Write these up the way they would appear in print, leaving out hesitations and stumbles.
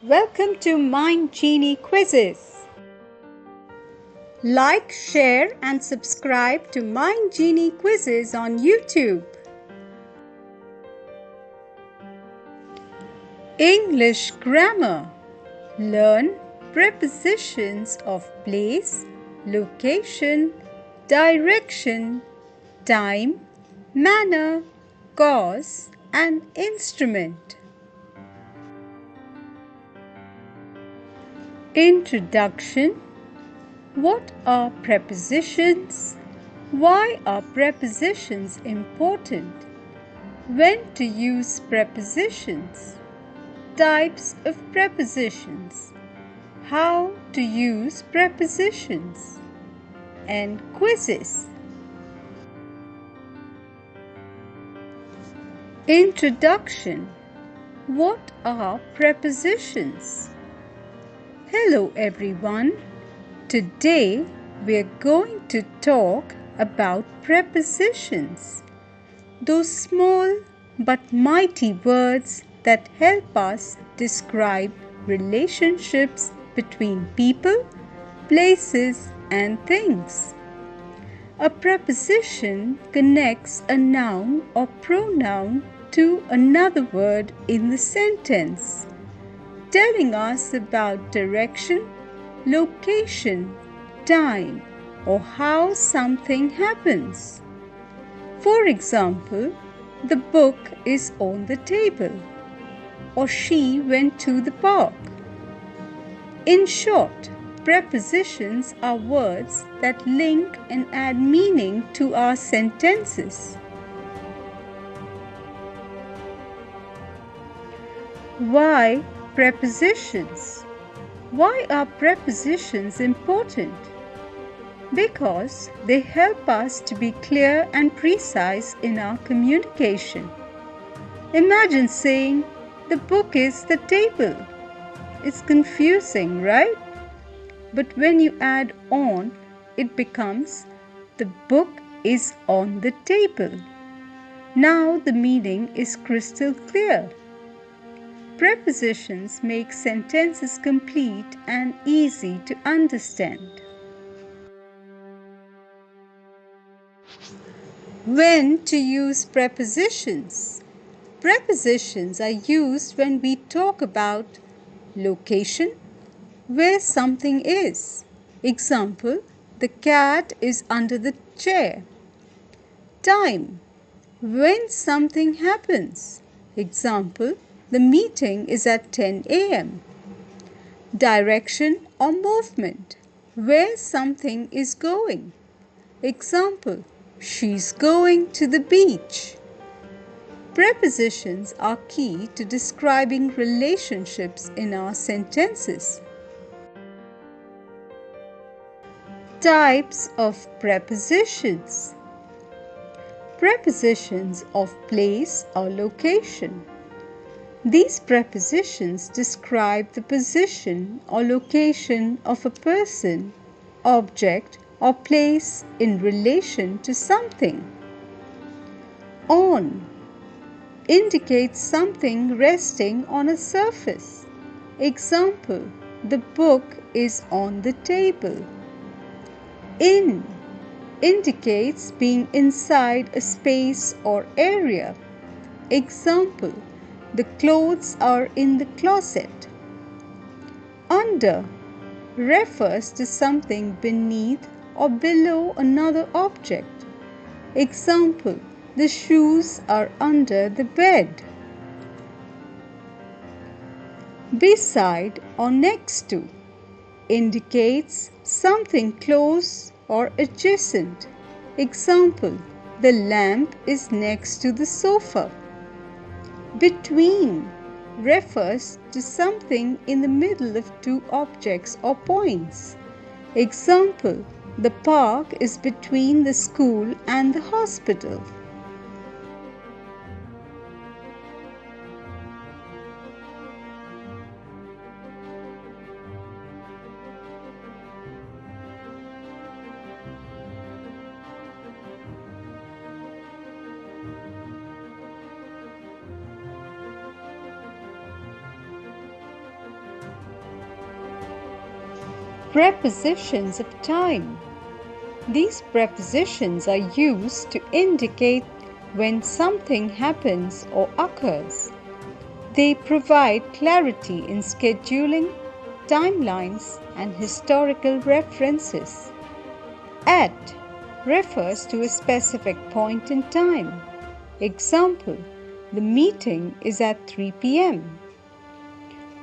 Welcome to Mind Genie Quizzes. Like, share and subscribe to Mind Genie Quizzes on YouTube. English Grammar. Learn prepositions of place, location, direction, time, manner, cause and instrument. Introduction. What are prepositions? Why are prepositions important? When to use prepositions? Types of prepositions. How to use prepositions? And quizzes. Introduction. What are prepositions? Hello everyone. Today we're going to talk about prepositions. Those small but mighty words that help us describe relationships between people, places, and things. A preposition connects a noun or pronoun to another word in the sentence, telling us about direction, location, time, or how something happens. For example, the book is on the table, or she went to the park. In short, prepositions are words that link and add meaning to our sentences. Why prepositions? Why are prepositions important? Because they help us to be clear and precise in our communication. Imagine saying, "The book is the table." It's confusing, right? But when you add on, it becomes, "The book is on the table." Now the meaning is crystal clear. Prepositions make sentences complete and easy to understand. When to use prepositions? Prepositions are used when we talk about location, where something is. Example, the cat is under the chair. Time, when something happens. Example, the meeting is at 10 a.m. Direction or movement, where something is going. Example, she's going to the beach. Prepositions are key to describing relationships in our sentences. Types of prepositions. Prepositions of place or location. These prepositions describe the position or location of a person, object, or place in relation to something. On indicates something resting on a surface. Example, the book is on the table. In indicates being inside a space or area. Example, the clothes are in the closet. Under refers to something beneath or below another object. Example, the shoes are under the bed. Beside or next to indicates something close or adjacent. Example, the lamp is next to the sofa. Between refers to something in the middle of two objects or points. Example, the park is between the school and the hospital. Prepositions of time. These prepositions are used to indicate when something happens or occurs. They provide clarity in scheduling, timelines, and historical references. At refers to a specific point in time. Example, the meeting is at 3 p.m.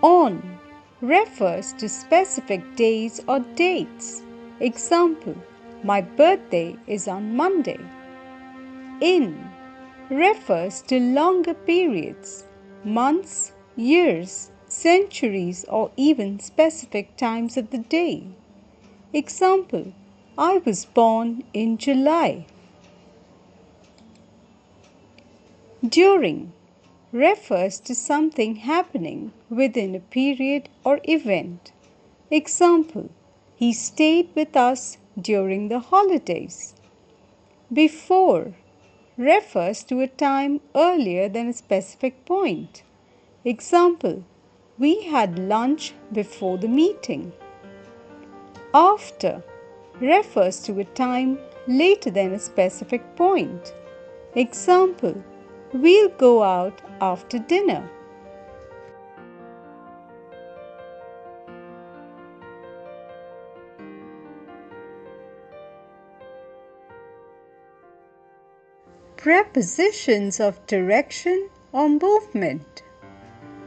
On refers to specific days or dates. Example, my birthday is on Monday. In refers to longer periods, months, years, centuries, or even specific times of the day. Example, I was born in July. During refers to something happening within a period or event. Example, he stayed with us during the holidays. Before refers to a time earlier than a specific point. Example, we had lunch before the meeting. After refers to a time later than a specific point. Example, we'll go out after dinner. Prepositions of direction or movement.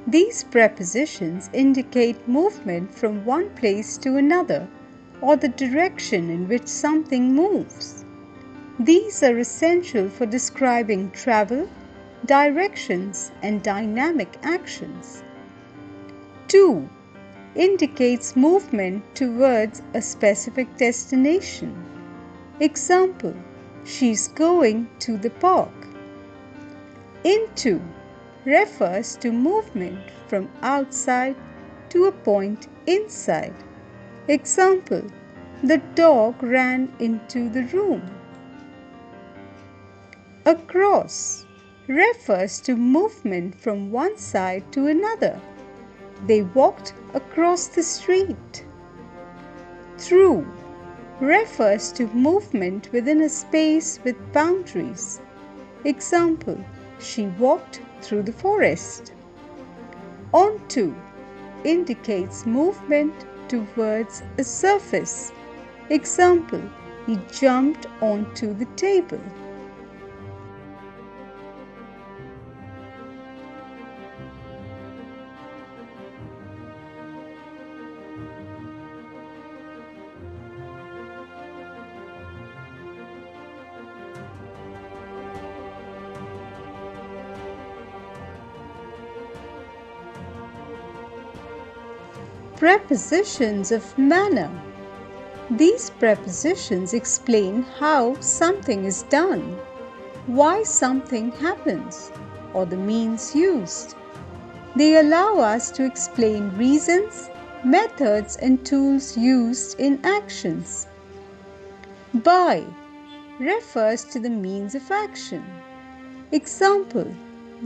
These prepositions indicate movement from one place to another or the direction in which something moves. These are essential for describing travel, directions, and dynamic actions. To indicates movement towards a specific destination. Example, she's going to the park. Into refers to movement from outside to a point inside. Example, the dog ran into the room. Across refers to movement from one side to another. They walked across the street. Through refers to movement within a space with boundaries. Example, she walked through the forest. Onto indicates movement towards a surface. Example, he jumped onto the table. Prepositions of manner. These prepositions explain how something is done, why something happens, or the means used. They allow us to explain reasons, methods, and tools used in actions. By refers to the means of action. Example,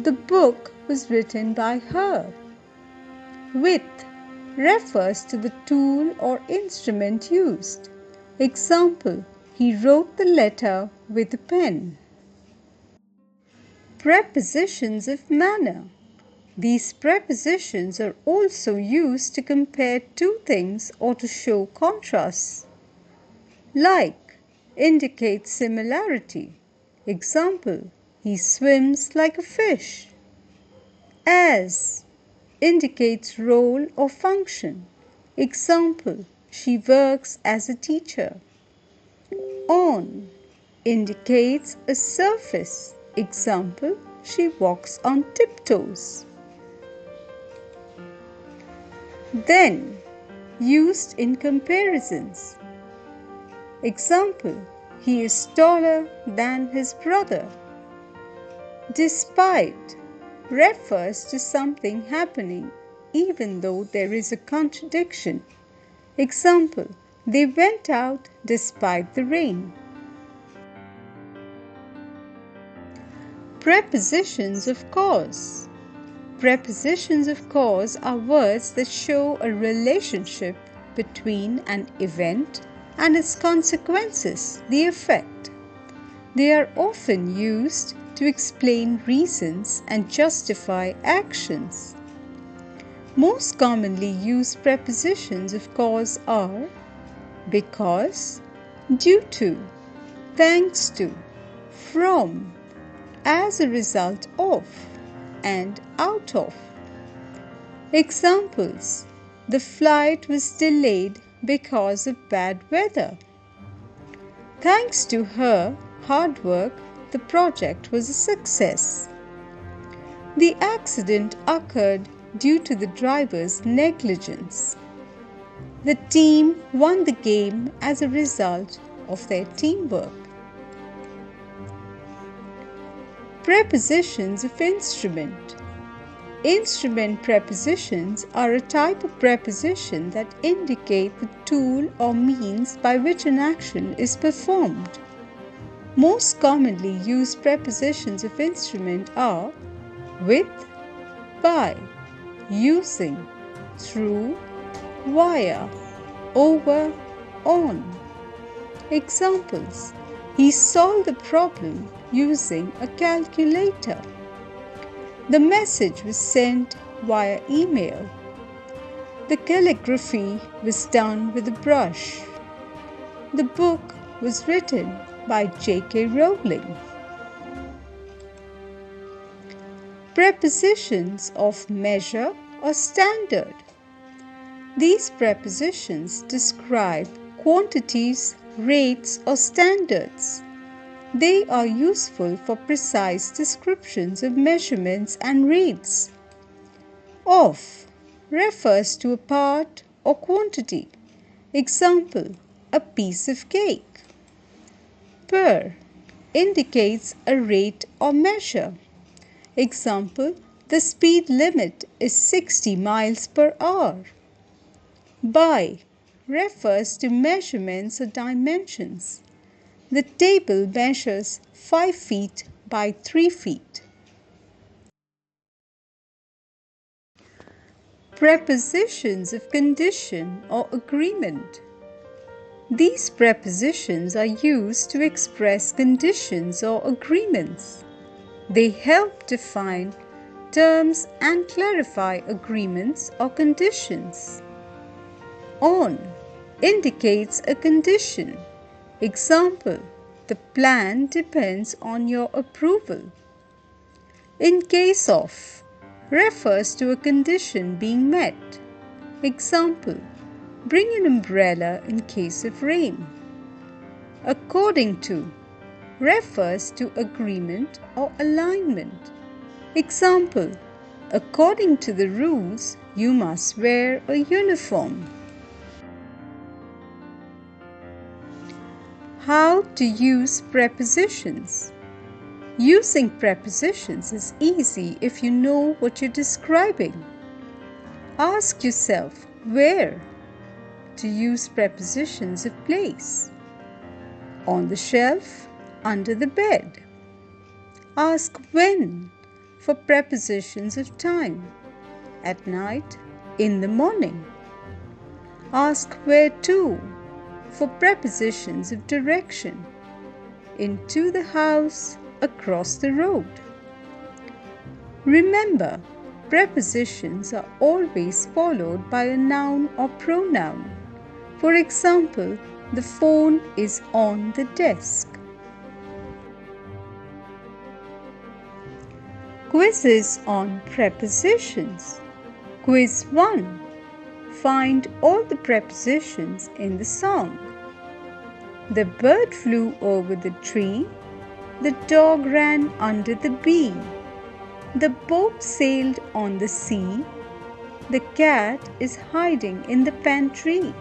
the book was written by her. With refers to the tool or instrument used. Example, he wrote the letter with a pen. Prepositions of manner. These prepositions are also used to compare two things or to show contrasts. Like indicates similarity. Example, he swims like a fish. As indicates role or function. Example, she works as a teacher. On indicates a surface. Example, she walks on tiptoes. Then used in comparisons. Example, he is taller than his brother. Despite refers to something happening even though there is a contradiction. Example, they went out despite the rain. Prepositions of cause. Prepositions of cause are words that show a relationship between an event and its consequences, the effect. They are often used to explain reasons and justify actions. Most commonly used prepositions of cause are because, due to, thanks to, from, as a result of, and out of. Examples: the flight was delayed because of bad weather. Thanks to her hard work, the project was a success. The accident occurred due to the driver's negligence. The team won the game as a result of their teamwork. Prepositions of instrument. Instrument prepositions are a type of preposition that indicate the tool or means by which an action is performed. Most commonly used prepositions of instrument are with, by, using, through, via, over, on. Examples: he solved the problem using a calculator. The message was sent via email. The calligraphy was done with a brush. The book was written by J.K. Rowling. Prepositions of measure or standard. These prepositions describe quantities, rates, or standards. They are useful for precise descriptions of measurements and rates. Of refers to a part or quantity. Example: a piece of cake. Per indicates a rate or measure. Example: the speed limit is 60 miles per hour. By refers to measurements or dimensions. The table measures 5 feet by 3 feet. Prepositions of condition or agreement. These prepositions are used to express conditions or agreements. They help define terms and clarify agreements or conditions. On indicates a condition. Example: the plan depends on your approval. In case of refers to a condition being met. Example: bring an umbrella in case of rain. According to refers to agreement or alignment. Example: according to the rules, you must wear a uniform. How to use prepositions. Using prepositions is easy if you know what you're describing. Ask yourself where to use prepositions of place. On the shelf, under the bed. Ask when for prepositions of time. At night, in the morning. Ask where to for prepositions of direction. Into the house, across the road. Remember, prepositions are always followed by a noun or pronoun. For example, the phone is on the desk. Quizzes on prepositions. Quiz 1. Find all the prepositions in the song. The bird flew over the tree. The dog ran under the bee. The boat sailed on the sea. The cat is hiding in the pantry.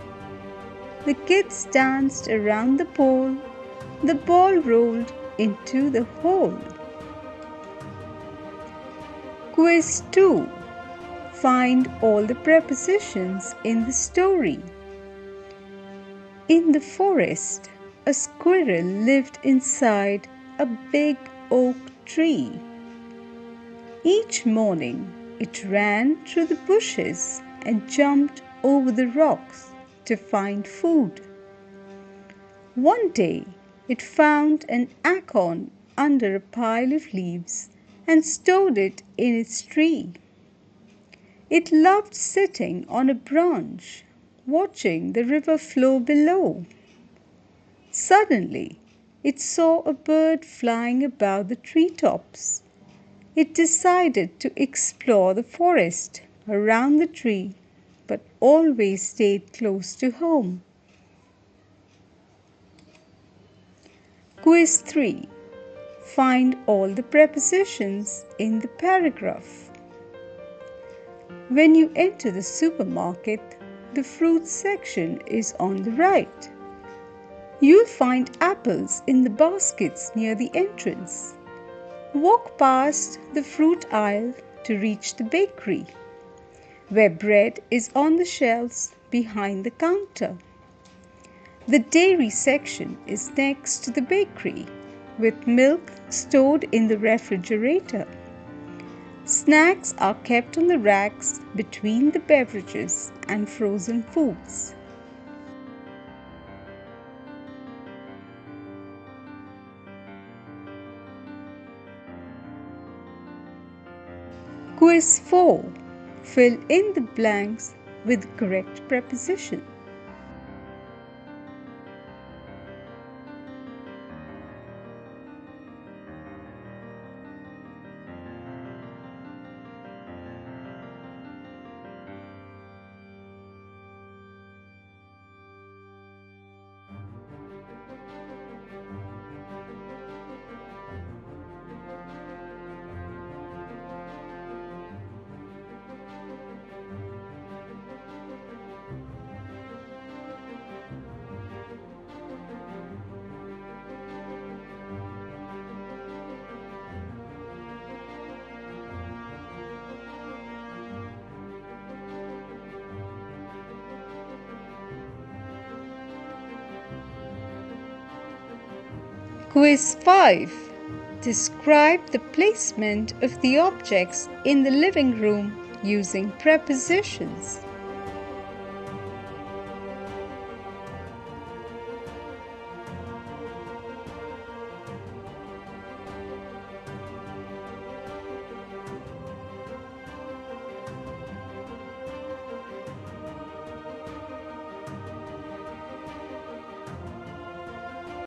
The kids danced around the pole. The ball rolled into the hole. Quiz 2. Find all the prepositions in the story. In the forest, a squirrel lived inside a big oak tree. Each morning, it ran through the bushes and jumped over the rocks to find food. One day, it found an acorn under a pile of leaves and stored it in its tree. It loved sitting on a branch, watching the river flow below. Suddenly, it saw a bird flying above the treetops. It decided to explore the forest around the tree, but always stayed close to home. Quiz 3. Find all the prepositions in the paragraph. When you enter the supermarket, the fruit section is on the right. You'll find apples in the baskets near the entrance. Walk past the fruit aisle to reach the bakery, where bread is on the shelves behind the counter. The dairy section is next to the bakery, with milk stored in the refrigerator. Snacks are kept on the racks between the beverages and frozen foods. Quiz 4. Fill in the blanks with the correct preposition. Quiz 5. Describe the placement of the objects in the living room using prepositions.